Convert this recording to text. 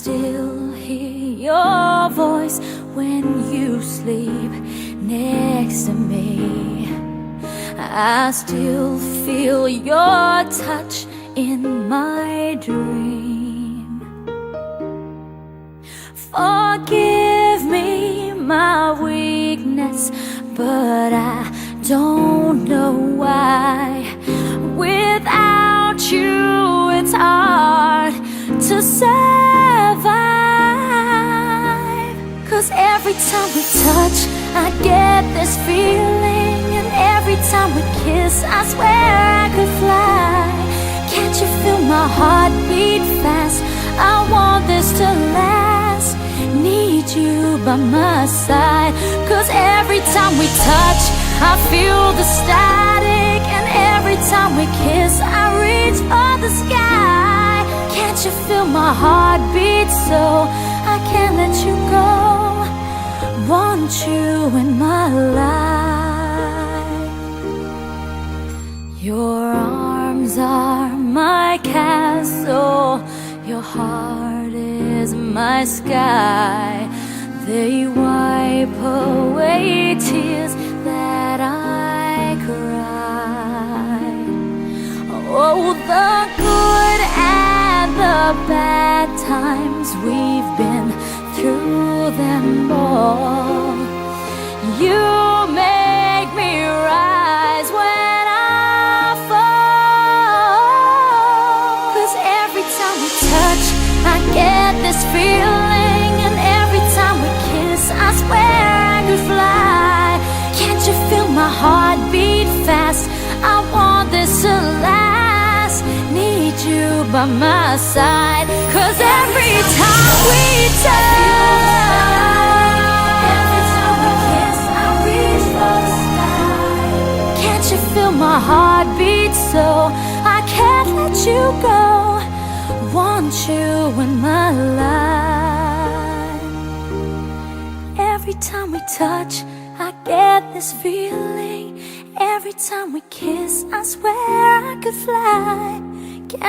still hear your voice when you sleep next to me. I still feel your touch in my dream. Forgive me my weakness, but I don't know why. Without you, it's hard to survive. 'Cause every time we touch, I get this feeling, and every time we kiss, I swear I could fly. Can't you feel my heart beat fast? I want this to last. Need you by my side. 'Cause every time we touch, I feel the static, and every time we kiss, I reach for the sky. Can't you feel my heart beat so I can't let you go? Want you in my life. Your arms are my castle, your heart is my sky. They wipe away tears that I cried. Oh, the good and the bad times, we've been through them all. You make me rise when I fall. 'Cause every time we touch, I get this feeling, and every time we kiss, I swear I could fly. Can't you feel my heart beat fast? I want this to last. Need you by my side. 'Cause every time we touch, every time we kiss, I reach for the sky. Can't you feel my heart beat so I can't let you go? Want you in my life. Every time we touch, I get this feeling. Every time we kiss, I swear I could fly. Can't